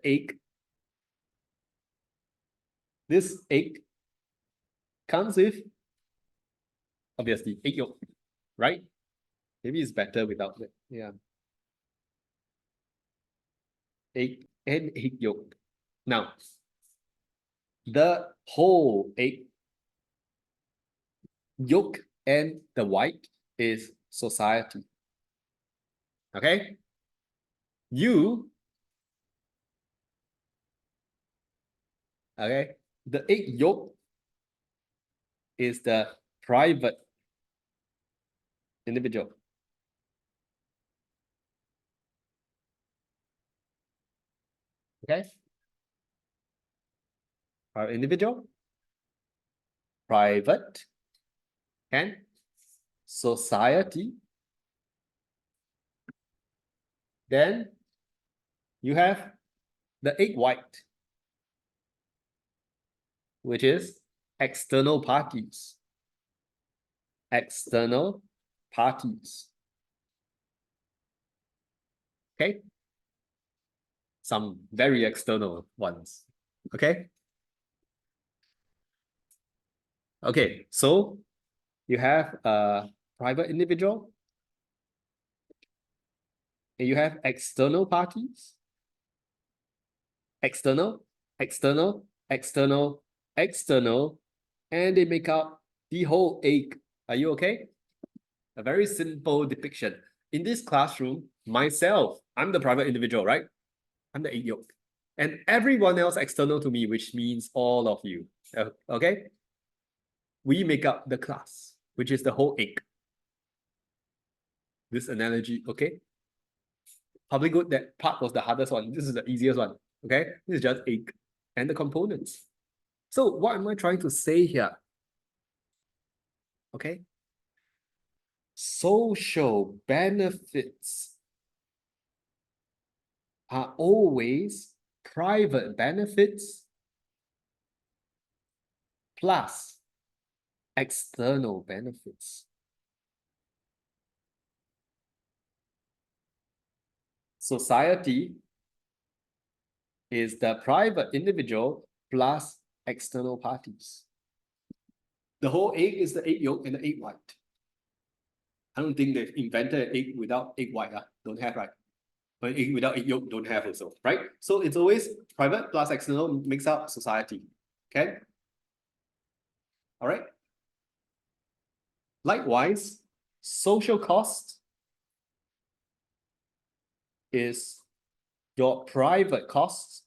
egg, this egg comes with, obviously, egg yolk, right? Maybe it's better without that. Yeah. Egg and egg yolk. Now, the whole egg yolk and the white is society. Okay? Okay, the egg yolk is the private individual. Okay? Private individual, private, and society. Then you have the egg white, which is external parties. External parties. Okay? Some very external ones. Okay? Okay, so you have a private individual, and you have external parties. External, external, external, external, and they make up the whole egg. Are you okay? A very simple depiction. In this classroom, myself, I'm the private individual, right? I'm the egg yolk. And everyone else external to me, which means all of you. Okay? We make up the class, which is the whole egg. This analogy, okay? Probably good, that part was the hardest one. This is the easiest one. Okay? This is just egg and the components. So what am I trying to say here? Okay? Social benefits are always private benefits plus external benefits. Society is the private individual plus external parties. The whole egg is the egg yolk and the egg white. I don't think they've invented an egg without egg white. Don't have, right? But egg without egg yolk don't have also, right? So it's always private plus external makes up society. Okay? All right? Likewise, social cost is your private costs.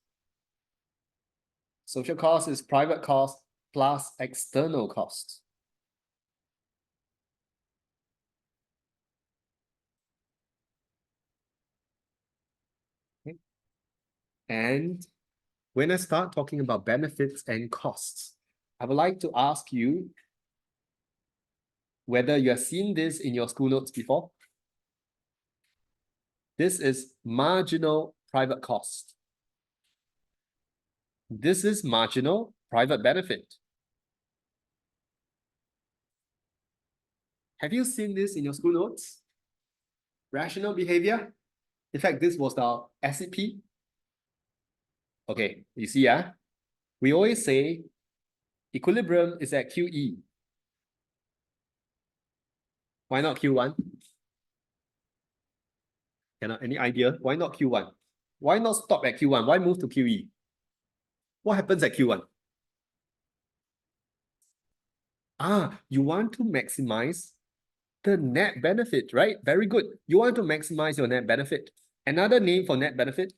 Social cost is private cost plus external costs. Okay. And when I start talking about benefits and costs, I would like to ask you whether you have seen this in your school notes before. This is marginal private cost. This is marginal private benefit. Have you seen this in your school notes? Rational behavior. In fact, this was our SCP. Okay, you see, we always say equilibrium is at QE. Why not Q1? Any idea? Why not Q1? Why not stop at Q1? Why move to QE? What happens at Q1? You want to maximize the net benefit, right? Very good. You want to maximize your net benefit. Another name for net benefit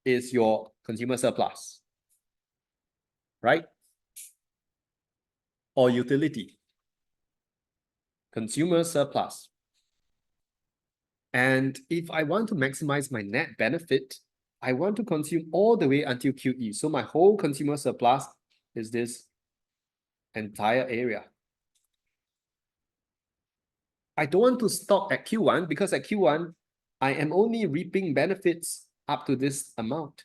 is your consumer surplus, right? Or utility. Consumer surplus. And if I want to maximize my net benefit, I want to consume all the way until QE. So my whole consumer surplus is this entire area. I don't want to stop at Q1 because at Q1, I am only reaping benefits up to this amount.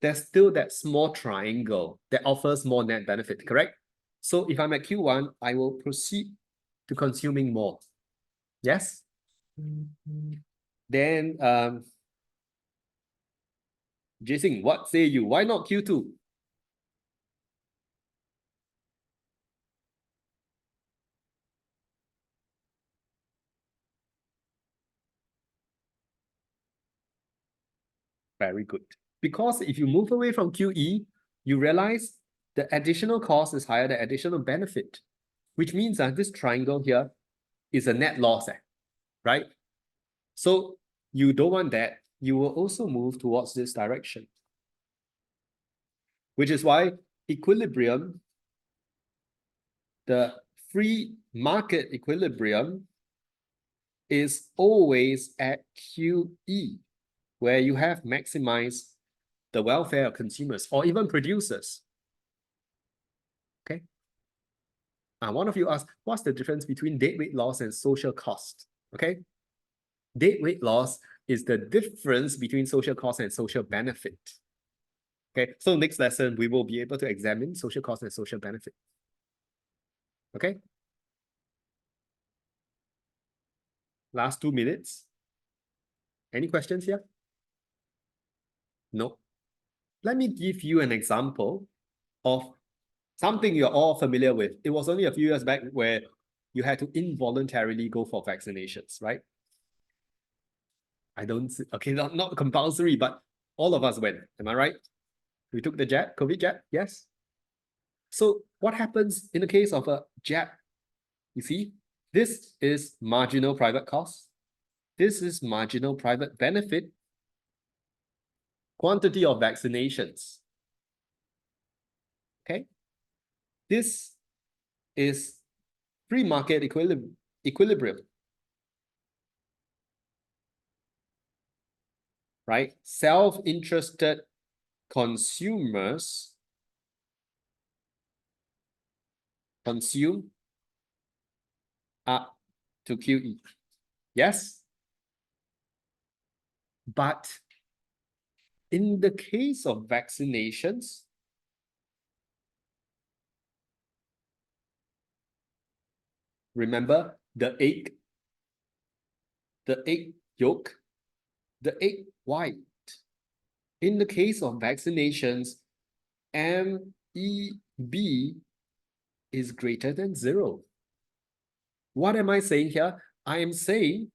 There's still that small triangle that offers more net benefit, correct? So if I'm at Q1, I will proceed to consuming more. Yes? Then Jason, what say you? Why not Q2? Very good. Because if you move away from QE, you realize the additional cost is higher than additional benefit, which means that this triangle here is a net loss, right? So you don't want that. You will also move towards this direction, which is why equilibrium, the free market equilibrium, is always at QE, where you have maximized the welfare of consumers or even producers. Okay. One of you asked, what's the difference between deadweight loss and social cost? Okay. Deadweight loss is the difference between social cost and social benefit. Okay. So next lesson, we will be able to examine social cost and social benefit. Okay. Last 2 minutes. Any questions here? No. Let me give you an example of something you're all familiar with. It was only a few years back where you had to involuntarily go for vaccinations, right? I don't, okay, not compulsory, but all of us went. Am I right? We took the jab, COVID jab, yes? So what happens in the case of a jab? You see, this is marginal private cost. This is marginal private benefit. Quantity of vaccinations. Okay? This is free market equilibrium. Right? Self-interested consumers consume up to QE. Yes? But in the case of vaccinations, remember the egg yolk, the egg white. In the case of vaccinations, MEB is greater than 0. What am I saying here? I am saying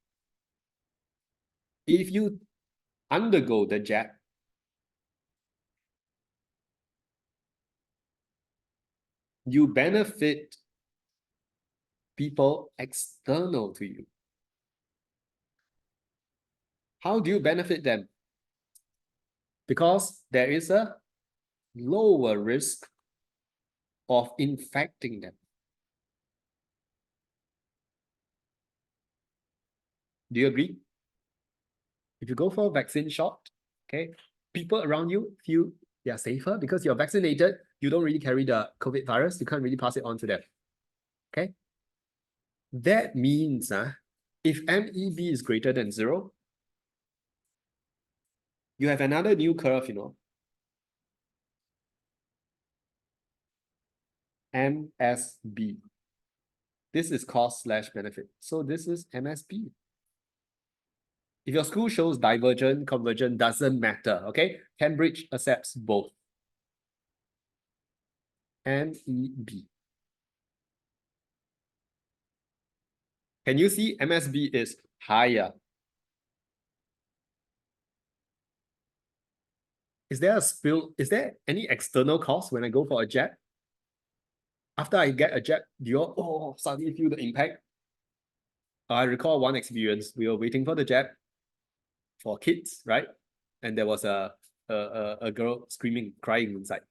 if you undergo the jab, you benefit people external to you. How do you benefit them? Because there is a lower risk of infecting them. Do you agree? If you go for a vaccine shot, okay, people around you feel they are safer because you're vaccinated. You don't really carry the COVID virus. You can't really pass it on to them. Okay. That means if MEB is greater than 0, you have another new curve, MSB. This is cost/benefit. So this is MSB. If your school shows divergent, convergent, doesn't matter, okay? Cambridge accepts both. MEB. Can you see MSB is higher? Is there a spill? Is there any external cost when I go for a jab? After I get a jab, do you all suddenly feel the impact? I recall one experience. We were waiting for the jab for kids, right? And there was a girl screaming, crying inside.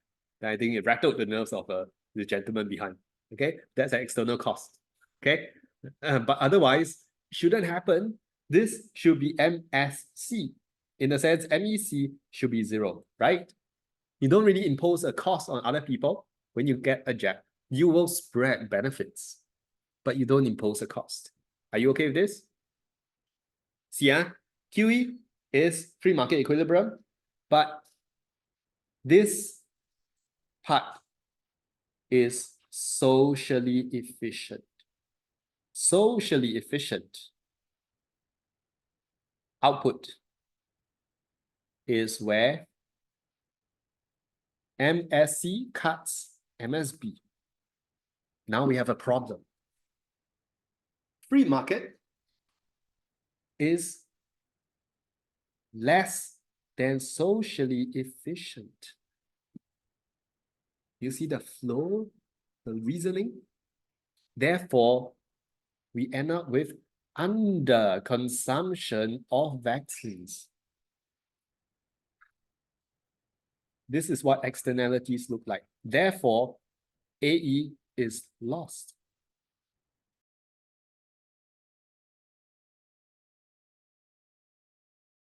And I think it rattled the nerves of the gentleman behind. Okay, that's an external cost. Okay, but otherwise, shouldn't happen. This should be MSC. In the sense, MEC should be 0, right? You don't really impose a cost on other people when you get a jab. You will spread benefits, but you don't impose a cost. Are you okay with this? See, QE is free market equilibrium, but this part is socially efficient. Socially efficient output is where MSC cuts MSB. Now we have a problem. Free market is less than socially efficient. You see the flow, the reasoning? Therefore, we end up with under-consumption of vaccines. This is what externalities look like. Therefore, AE is lost.